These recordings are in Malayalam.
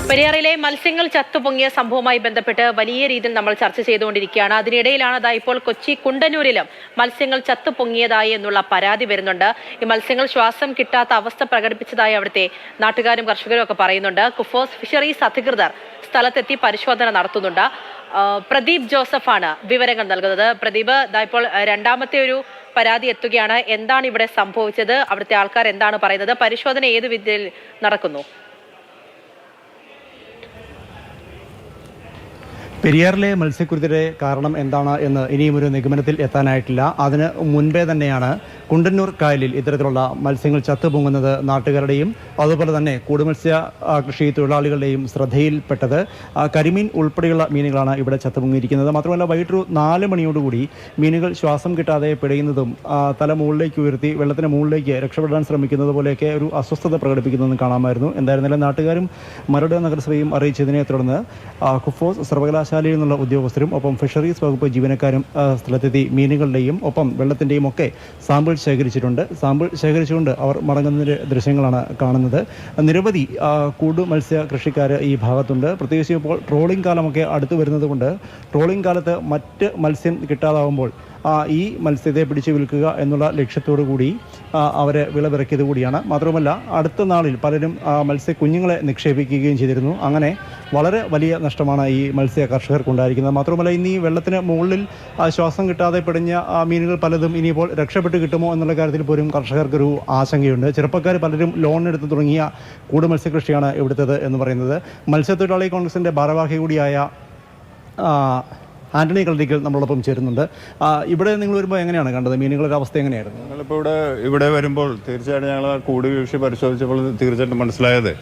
പെരിയാറിലെ മത്സ്യങ്ങൾ ചത്തുപൊങ്ങിയ സംഭവവുമായി ബന്ധപ്പെട്ട് വലിയ രീതിയിൽ നമ്മൾ ചർച്ച ചെയ്തുകൊണ്ടിരിക്കുകയാണ്. അതിനിടയിലാണ് ഇപ്പോൾ കൊച്ചി കുണ്ടന്നൂരിലും മത്സ്യങ്ങൾ ചത്തുപൊങ്ങിയതായി എന്നുള്ള പരാതി വരുന്നുണ്ട്. ഈ മത്സ്യങ്ങൾ ശ്വാസം കിട്ടാത്ത അവസ്ഥ പ്രകടിപ്പിച്ചതായി അവിടുത്തെ നാട്ടുകാരും കർഷകരും ഒക്കെ പറയുന്നുണ്ട്. കുഫോസ് ഫിഷറീസ് അധികൃതർ സ്ഥലത്തെത്തി പരിശോധന നടത്തുന്നുണ്ട്. പ്രദീപ് ജോസഫാണ് വിവരങ്ങൾ നൽകുന്നത്. പ്രദീപ്, ഇപ്പോൾ രണ്ടാമത്തെ ഒരു പരാതി എത്തുകയാണ്. എന്താണ് ഇവിടെ സംഭവിച്ചത്? അവിടുത്തെ ആൾക്കാർ എന്താണ് പറയുന്നത്? പരിശോധന ഏത് വിധത്തിൽ നടക്കുന്നു? പെരിയാറിലെ മത്സ്യക്കുരുതിയുടെ കാരണം എന്താണ് എന്ന് ഇനിയും ഒരു നിഗമനത്തിൽ എത്താനായിട്ടില്ല. അതിന് മുൻപേ തന്നെയാണ് കുണ്ടന്നൂർ കായലിൽ ഇത്തരത്തിലുള്ള മത്സ്യങ്ങൾ ചത്തുപൊങ്ങുന്നത് നാട്ടുകാരുടെയും അതുപോലെ തന്നെ കൂടുമത്സ്യ കൃഷി തൊഴിലാളികളുടെയും ശ്രദ്ധയിൽപ്പെട്ടത്. കരിമീൻ ഉൾപ്പെടെയുള്ള മീനുകളാണ് ഇവിടെ ചത്തുപൊങ്ങിയിരിക്കുന്നത്. മാത്രമല്ല വൈകിട്ടൊരു 4 മണിയോടുകൂടി മീനുകൾ ശ്വാസം കിട്ടാതെ പിടയുന്നതും തല മുകളിലേക്ക് ഉയർത്തി വെള്ളത്തിന് മുകളിലേക്ക് രക്ഷപ്പെടാൻ ശ്രമിക്കുന്നത് പോലെയൊക്കെ ഒരു അസ്വസ്ഥത പ്രകടിപ്പിക്കുന്നതെന്ന് കാണാമായിരുന്നു. എന്തായിരുന്നാലും നാട്ടുകാരും മരട് നഗരസഭയും അറിയിച്ചതിനെ തുടർന്ന് കുഫോസ് സർവകലാശാലയിൽ നിന്നുള്ള ഉദ്യോഗസ്ഥരും ഒപ്പം ഫിഷറീസ് വകുപ്പ് ജീവനക്കാരും സ്ഥലത്തെത്തി മീനുകളുടെയും ഒപ്പം വെള്ളത്തിൻ്റെയും ഒക്കെ സാമ്പിൾ ശേഖരിച്ചുകൊണ്ട് അവർ മടങ്ങുന്ന ദൃശ്യങ്ങളാണ് കാണുന്നത്. നിരവധി കൂടുമത്സ്യ കൃഷിക്കാർ ഈ ഭാഗത്തുണ്ട്. പ്രത്യേകിച്ച് ഇപ്പോൾ ട്രോളിംഗ് കാലമൊക്കെ അടുത്ത് വരുന്നത് കൊണ്ട് ട്രോളിംഗ് കാലത്ത് മറ്റ് മത്സ്യം കിട്ടാതാവുമ്പോൾ ഈ മത്സ്യത്തെ പിടിച്ചു വിൽക്കുക എന്നുള്ള ലക്ഷ്യത്തോടു കൂടി അവരെ വിളവിറക്കിയത് കൂടിയാണ്. മാത്രമല്ല അടുത്ത നാളിൽ പലരും മത്സ്യക്കുഞ്ഞുങ്ങളെ നിക്ഷേപിക്കുകയും ചെയ്തിരുന്നു. അങ്ങനെ വളരെ വലിയ നഷ്ടമാണ് ഈ മത്സ്യ കർഷകർക്കുണ്ടായിരിക്കുന്നത്. മാത്രമല്ല ഇന്ന് ഈ വെള്ളത്തിന് മുകളിൽ ശ്വാസം കിട്ടാതെ പിടിഞ്ഞ മീനുകൾ പലതും ഇനിയിപ്പോൾ രക്ഷപ്പെട്ട് കിട്ടുമോ എന്നുള്ള കാര്യത്തിൽ പോലും കർഷകർക്കൊരു ആശങ്കയുണ്ട്. ചെറുപ്പക്കാർ പലരും ലോൺ എടുത്ത് തുടങ്ങിയ കൂടുമത്സ്യ കൃഷിയാണ് ഇവിടുത്തേത് എന്ന് പറയുന്നത്. മത്സ്യത്തൊഴിലാളി കോൺഗ്രസിൻ്റെ ഭാരവാഹി കൂടിയായ ആന്റണി കളരിക്കൽ നമ്മളോടൊപ്പം ചേരുന്നുണ്ട്. ഇവിടെ നിങ്ങൾ വരുമ്പോൾ എങ്ങനെയാണ് കണ്ടത്? മീനുകളുടെ അവസ്ഥ എങ്ങനെയായിരുന്നു? ഞങ്ങളിപ്പോൾ ഇവിടെ വരുമ്പോൾ തീർച്ചയായിട്ടും ഞങ്ങൾ കൂട് കൃഷി പരിശോധിച്ചപ്പോൾ തീർച്ചയായിട്ടും മനസ്സിലായത്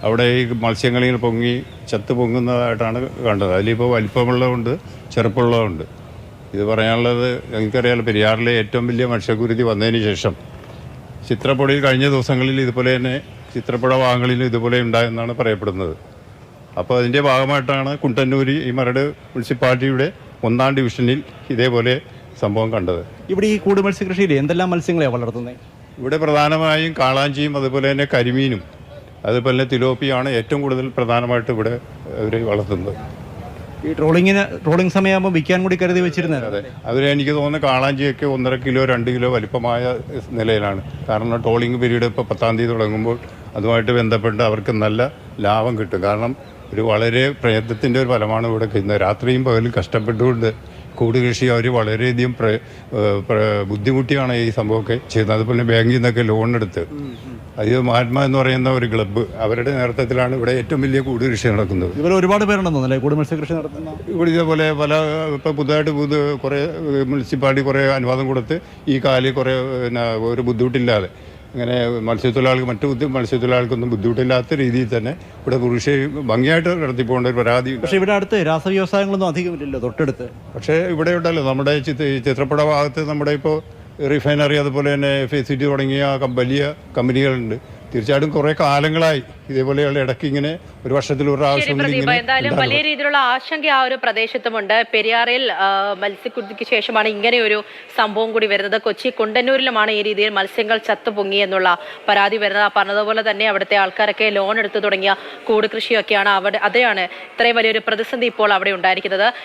അവിടെ ഈ മത്സ്യങ്ങളിങ്ങനെ പൊങ്ങി ചത്ത് പൊങ്ങുന്നതായിട്ടാണ് കണ്ടത്. അതിലിപ്പോൾ വലിപ്പമുള്ളതുണ്ട്, ചെറുപ്പമുള്ളതുണ്ട്. ഇത് പറയാനുള്ളത് എനിക്കറിയാമല്ലോ, പെരിയാറിലെ ഏറ്റവും വലിയ മത്സ്യക്കുരുതി വന്നതിന് ശേഷം ചിത്രപ്പുഴയിൽ കഴിഞ്ഞ ദിവസങ്ങളിൽ ഇതുപോലെ തന്നെ ചിത്രപ്പുഴ ഭാഗങ്ങളിൽ ഇതുപോലെ ഉണ്ടായെന്നാണ് പറയപ്പെടുന്നത്. അപ്പോൾ അതിൻ്റെ ഭാഗമായിട്ടാണ് കുണ്ടന്നൂർ ഈ മരട് മുനിസിപ്പാലിറ്റിയുടെ 1-ാം ഡിവിഷനിൽ ഇതേപോലെ സംഭവം കണ്ടത്. ഇവിടെ ഈ കൂടുമത്സ്യ കൃഷിയിൽ എന്തെല്ലാം മത്സ്യങ്ങളെയാണ് വളർത്തുന്നത്? ഇവിടെ പ്രധാനമായും കാളാഞ്ചിയും അതുപോലെ തന്നെ കരിമീനും അതുപോലെ തന്നെ തിലോപ്പിയാണ് ഏറ്റവും കൂടുതൽ പ്രധാനമായിട്ട് ഇവിടെ അവർ വളർത്തുന്നത്. ഈ ട്രോളിംഗ് സമയമാകുമ്പോൾ വിൽക്കാൻ കൂടി കരുതി വെച്ചിരുന്നത്? അതെ, അതിൽ എനിക്ക് തോന്നുന്നു കാളാഞ്ചിയൊക്കെ 1.5 കിലോ 2 കിലോ വലിപ്പമായ നിലയിലാണ്. കാരണം ട്രോളിംഗ് പീരീഡ് ഇപ്പോൾ 10-ാം തീയതി തുടങ്ങുമ്പോൾ അതുമായിട്ട് ബന്ധപ്പെട്ട് അവർക്ക് നല്ല ലാഭം കിട്ടും. കാരണം ഒരു വളരെ പ്രയത്നത്തിൻ്റെ ഒരു ഫലമാണ് ഇവിടെ ചെയ്യുന്നത്. രാത്രിയും പകലും കഷ്ടപ്പെട്ടുകൊണ്ട് കൂട് കൃഷി അവർ വളരെയധികം ബുദ്ധിമുട്ടിയാണ് ഈ സംഭവമൊക്കെ ചെയ്യുന്നത്. അതുപോലെ ബാങ്കിൽ നിന്നൊക്കെ ലോൺ എടുത്ത് അത് മഹാത്മാ എന്ന് പറയുന്ന ഒരു ക്ലബ്ബ് അവരുടെ നേതൃത്വത്തിലാണ് ഇവിടെ ഏറ്റവും വലിയ കൂട് കൃഷി നടക്കുന്നത്. ഇവർ ഒരുപാട് പേരുണ്ടെന്നല്ലേ കൂട് മത്സ്യ കൃഷി നടത്തുന്ന? ഇവിടെ ഇതേപോലെ പല ഇപ്പോൾ പുതുതായിട്ട് കുറേ മുനിസിപ്പാലിറ്റി കുറേ അനുവാദം കൊടുത്ത് ഈ കാലിൽ കുറേ ഒരു ബുദ്ധിമുട്ടില്ലാതെ അങ്ങനെ മത്സ്യത്തൊഴിലാളികൾക്ക് മത്സ്യത്തൊഴിലാളികൾക്കൊന്നും ബുദ്ധിമുട്ടില്ലാത്ത രീതിയിൽ തന്നെ ഇവിടെ കൃഷി ഭംഗിയായിട്ട് നടത്തിപ്പോകേണ്ട ഒരു പരാതി. പക്ഷേ ഇവിടെ അടുത്ത് രാസവ്യവസായങ്ങളൊന്നും അധികമില്ലല്ലോ തൊട്ടടുത്ത്. പക്ഷേ ഇവിടെ ഉണ്ടല്ലോ നമ്മുടെ ചിത്രപ്പുഴ ഭാഗത്ത് നമ്മുടെ ഇപ്പോൾ റിഫൈനറി അതുപോലെ തന്നെ FACT തുടങ്ങിയ വലിയ കമ്പനികളുണ്ട്. തീർച്ചയായിട്ടും കുറെ കാലങ്ങളായി ഇതേപോലെയുള്ള ഇടയ്ക്ക് ഇങ്ങനെ ഒരു വർഷത്തിൽ ഒരു പ്രാവശ്യം. എന്തായാലും വലിയ രീതിയിലുള്ള ആശങ്ക ആ ഒരു പ്രദേശത്തുമുണ്ട്. പെരിയാറിൽ മത്സ്യക്കുരുതിക്ക് ശേഷമാണ് ഇങ്ങനെ ഒരു സംഭവം കൂടി വരുന്നത്. കൊച്ചി കുണ്ടന്നൂരിലുമാണ് ഈ രീതിയിൽ മത്സ്യങ്ങൾ ചത്തുപൊങ്ങി എന്നുള്ള പരാതി വരുന്നത്. പറഞ്ഞതുപോലെ തന്നെ അവിടുത്തെ ആൾക്കാരൊക്കെ ലോൺ എടുത്തു തുടങ്ങിയ കൂട് കൃഷിയൊക്കെയാണ് അതെയാണ് ഇത്രയും വലിയൊരു പ്രതിസന്ധി ഇപ്പോൾ അവിടെ ഉണ്ടായിരിക്കുന്നത്.